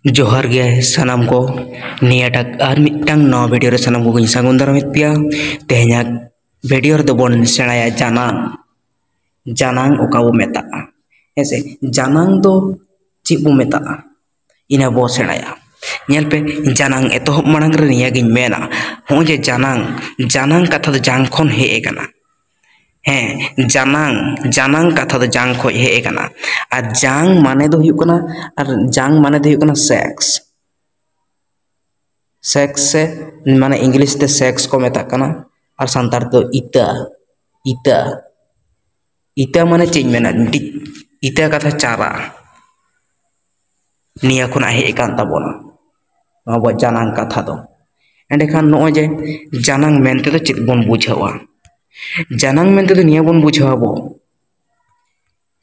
जोहार गे सनाम को नियाटा और मिटंग नवा वीडियो रे सनाम को सागुन दारामित पिया तेहना वीडियो रे दोबन सेणाया जानांग ओका बो मेता ऐसे जानांग दो ची बो मेता इना बो सेणाया नेल पे जानांग एतोहब मांग रे निया गिन मेना हो जे जानांग कथा दो जांग खन हे एकाना हैं जानांग कथा दो जांग खो हे एकाना और जांग माने दो हुयुग कना और जांग माने दो हुयुग कना सेक्स से माने इंग्लिश ते सेक्स को मेता कना और संतार तो इता माने चेंज मेना इता कथा चारा निया खुना हे एकान ताबोना नवा जानांग कथा दो एंडे खान नो जे जानांग मेनते तो चित बोन बुझावा जानांग मेनते तो निया बोन बुझावा बो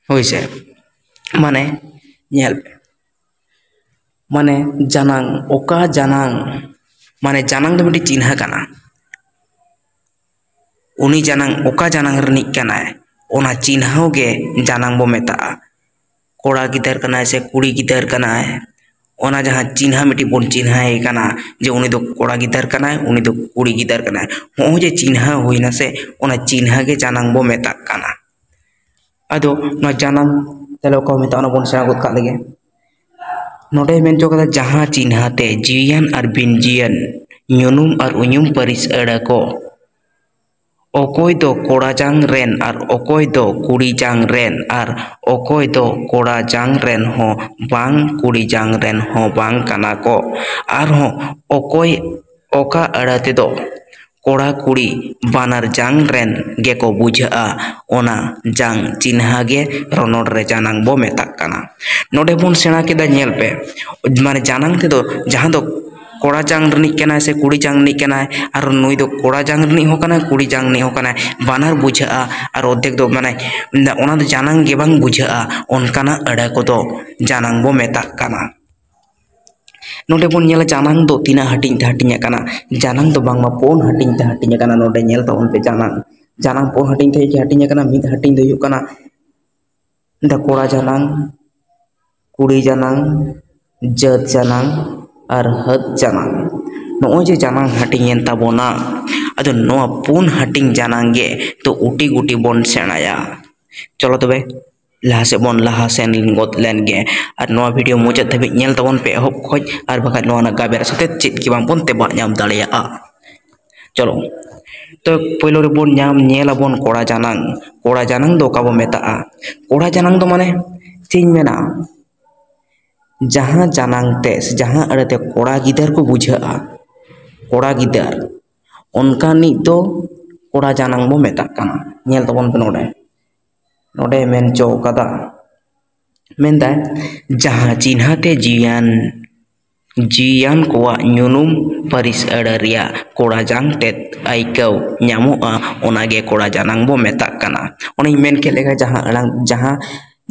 होइसे माने नेल माने जानांग ओका जानांग माने जानांग दो मिटी चिन्हा कना उनी जानांग ओका जानांग रनिक कनाय ओना चिन्हाव गे जानांग बो मेता कोड़ा गिदर कनाय से कुड़ी गिदर कनाय ओना जहां चिन्हा मिटी बोन चिन्हा हे कना जे उनी दो कोड़ा गिदर कनाय उनी दो कुड़ी गिदर कनाय हो जे चिन्हा होइना से ओना चिन्हा गे जानांग बो मेता कना अदो न जानांग तेलो को मेता ओना बोन सेना गोद का लगे नोडे मेन चो कदा जहां चिन्हा ते जियान और बिनजियान ᱧᱩᱱᱩᱢ और उñुम परिस अड़ा को ओकोय दो कोड़ा जांग रेन और ओकोय दो कुड़ी जांग रेन और ओकोय दो कोड़ा जांग रेन हो बांग कुड़ी जांग रेन हो बांग कना को और हो ओकोय ओका अड़ाते दो कोड़ा कुड़ी बानर जांग रेन गे को बुझा ओना जांग चिन्हा गे रोनोड रे जानांग बो मेताक कना नोडे बोन सेना केदा नेल पे माने जानांग ते दो जहां दो कोड़ा जांग रनिक कना से कुड़ी जांग रनिक कना और नुई दो कोड़ा जांग रनिक हो कना कुड़ी जांग रनिक हो कना बानर बुझा और ओदेक दो माने ओना दो जानांग गे बांग बुझा ओनकाना अड़ा को दो जानांग बो मेताक कना नोडे बोन नेला जानांग दो तीना हटिंग ते हटिंग कना जानांग दो बांग मा पोन हटिंग ते हटिंग कना नोडे नेल तो उन पे जानांग पोन हटिंग ते हटिंग कना मिद हटिंग दो हुयुग कना द कोड़ा जानांग कुड़ी जानांग जत जानांग और हद जानांग नो जे जानांग हटिंग एन ताबोना अदो नोआ पुन हटिंग जानांग गे तो उटी गुटी बोन सेणाया चलो तबे लहा से बोन लहा सेन गोद लेन गे और नोआ वीडियो मुचाद धाबि नेल ताबोन पे एहब खोज और बखा नोआ ना गाबेर साथे चित कि बांग बोन तेबा ᱧᱟᱢ दाड़ेया चलो तो पहिलो रे बोन ᱧᱟᱢ नेला बोन कोड़ा जानांग दो का बो मेता कोड़ा जानांग दो माने चेंज मेना जहां जानांग ते जहां अड़ते कोड़ा गिदर को बुझा कोड़ा गिदर उनका नि दो कोड़ा जानांग बो मेता कना नेल तबोन पे नोडे मेन चो कदा मेनदा जहां चिन्हा ते जियान कोआ ᱧᱩᱱᱩᱢ परिस अड़ा रिया कोड़ा जांग ते आइकव ᱧᱟᱢᱚᱜᱼᱟ ओनागे कोड़ा जानांग बो मेता कना ओनी मेन के लेगा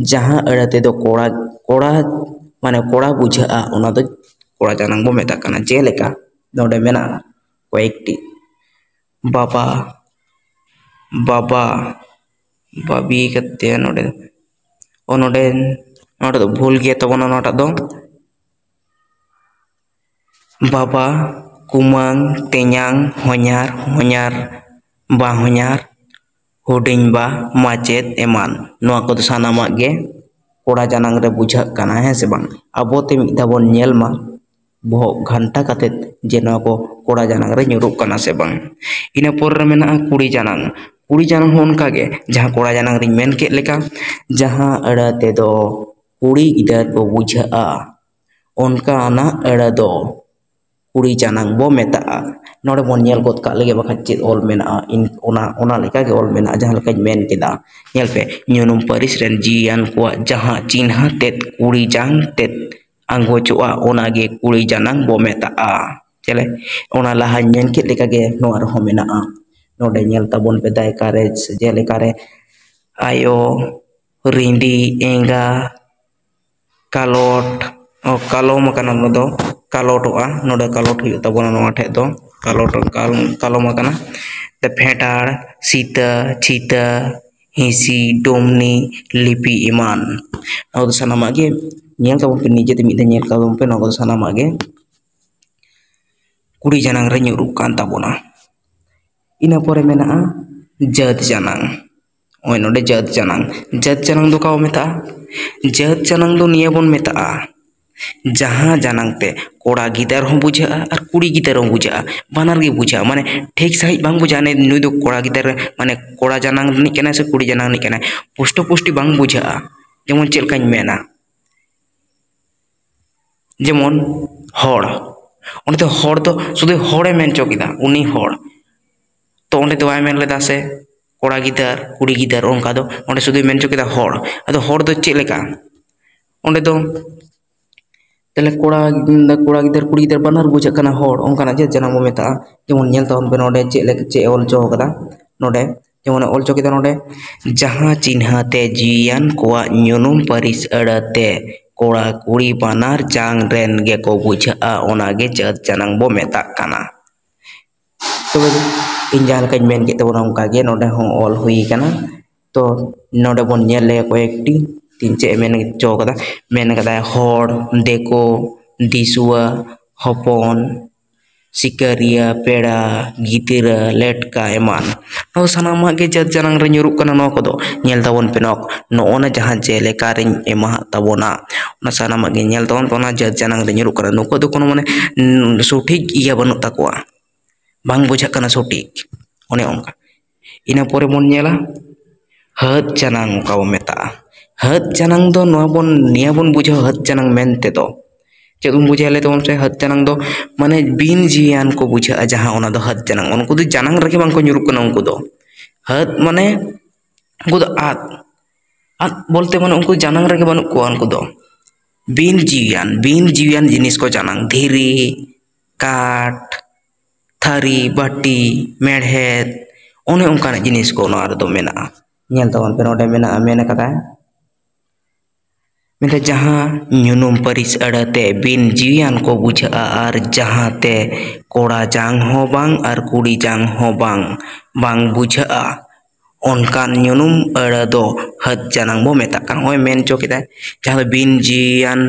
जहां अड़ते दो कोड़ा माने कोड़ा बुझा ओना दो कोड़ा जानांग बो मेता कना जे लेका नोडे मेना कोएकटी बाबा बाबी कते नोडे नोडे दो भूल गया तबोना नोटा दो बाबा कुमांग तेኛंग होኛर बा होኛर हुडिंग बा माचेत एमान नोआ को सानामा गे कोड़ा जानांग रे बुझा कना है से बांग अबो ते मिदा बोन नेल मा बहु घंटा कते जे नोआ को कोड़ा जानांग रे ᱧᱩᱨᱩᱜ कना से बांग इना पोर रे मेना कुड़ी जानांग हो उनका गे जहां कोड़ा जानांग रे मेन के लेका जहां अड़ा ते दो कुड़ी गिदर को बुझा उनका ना अड़ा दो कुड़ी जानांग बो मेता नोडे बोन नेल गोद का लगे बखा चेत ओल मेना इन ओना लेका गे ओल मेना जहां लेका मेन केदा नेल पे ᱧᱩᱱᱩᱢ परिस रेन जियान को जहां चिन्हा ते कुड़ी जांग ते आंगोचोआ ओनागे कुड़ी जानांग बो मेता चले ओना लहा मेन के लेका गे नोआ रहो मेना नोडे नेल ताबोन पे दाय कारे जे लेका रे आयो रिंडी एंगा कालोट कालोम कना नो कालोटोआ नोडे कालोट हुयु ताबोना नोआ ठे दो कालोम कना ते फेटाड़ सीता चीता हिसी डोमनी लिपि इमान और सनामा गे nyel tabon pe nije te mid nyel tabon pe no sanama ge kuri janang re nyuruk kan tabona. Ina pore menaa jat janang. Oy node jat janang. Jat janang do ka meta? Jat janang do niya bon meta. Jahan janang te कोड़ा गिदार हो बुझा और कुड़ी गिदार हो बुझा बानर गे बुझा माने ठीक सही बांग बुझा ने नुई दो कोड़ा गिदार माने कोड़ा जानang नि केना से कुड़ी जानang नि केना पुष्टो पुष्टि बांग बुझा जेमन चेल काኝ मेना जेमन हड़ ओंडे तो हड़ तो शुधु हड़े मेन चो किदा उनी हड़ तो ओंडे तो बाय मेन लेदा से कोड़ा गिदार कुड़ी गिदार ओंका दो ओंडे शुधु मेन चो किदा हड़ अदो हड़ दो चेल लेका ओंडे तो तेले कोड़ा गिदार कुड़ी गिदार बानर बुझा कना हड़ ओंकाना जे जानang बो मेता जेमन नेल तावन पे नोडे चे ऑल चो कदा नोडे जेमन ऑल चो किदा नोडे जहां चिन्हा ते जियान कोआ न्युनुम परिस अड़ते कोड़ा कुड़ी बानर जांग रेन गे को बुझा ओना गे जत जानang बो मेता कना तो इन जहां का मेन के तबोना ओंका गे नोडे हो ऑल हुई कना तो नोडे बोन नेल ले को एकटी तीन चे मेन चो कदा मेन कदा हड़ देखो दिसुआ हपन सिकारिया पेड़ा गितिरा लेटका एमान नो सनामा गे जत जानang रे nyuruk kana no kodo nyel tabon penok no ona jahan je leka re ema tabona ona sanama ge nyel tabon ona jat janang re nyuruk kana nuko do kono mane sothik iya banut takwa bang bujha kana sothik one onka ina pore mon nyela hat janang ka meta hat janang do no bon niya bon bujha hat janang mente do चेदुम बुझा ले तो उनसे हद जानang दो माने बिन जियान को बुझा जहां ओना दो हद जानang उनको दो जानang रखे बांग को nyuruk kana उनको दो हद माने उनको दो आत बोलते माने उनको जानang रखे बानु को उनको दो बिन जियान जिनिस को जानang धीरी काट थारी बाटी मेढ़ेत ओने उनका जिनिस को ना दो मेना nyel tabon pe node mena mena kata मेरे जहाँ न्यूनम परिस अड़ते बिन जियान को बुझा और जहाँ ते कोड़ा जांग हो बांग और कुड़ी जांग हो बांग बुझा ओनकान न्यूनम अड़ दो हद जानang बो मेता कान होय मेन चो किदा जहाँ बिन जियान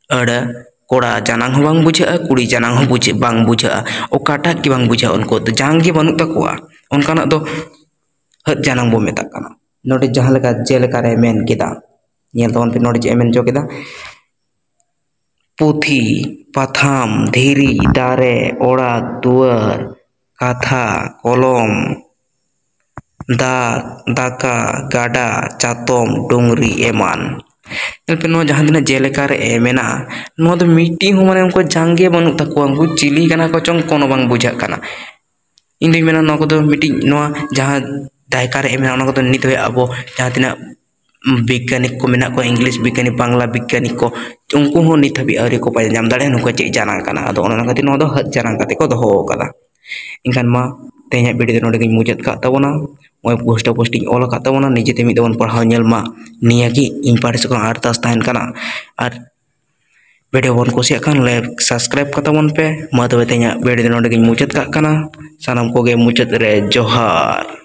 अड़ कोड़ा जानang हो बांग बुझा कुड़ी जानang हो बुझे बांग बुझा ओकाटा की बांग बुझा उनको तो जांग के बनु तकुआ ओनकाना दो हद जानang बो मेता काना नोडे जहाँ लगा जे लगा रे main किदा nyel tabon pe node je men jo keda puthi patham dhiri dare orak duar katha kolom daka gada chatom dongri eman nyel pe no jahan dina je leka re emena no do miti ho mane unko jange banu takwa unko chili kana ko chong kono bang bujha kana indi mena no ko do miti no jahan daika re emena no ko do nit hoy abo jahan dina वैज्ञानिक को मेना को English वैज्ञानिक बांग्ला वैज्ञानिक को उनको हो नित हबी अरे को पाय जाम दाड़े नुको चे जानang kana ado ona kati no do hat janang kate ko doho kada ingkan ma tehnya video node gi mujat ka tabona moi posting ol ka tabona nije te mi don parhau nyel ma niya ki in parse ko artas tahen kana ar video bon kusiak kan like subscribe ka tabon pe ma do tehnya video node gi mujat ka kana sanam ko ge mujat re johar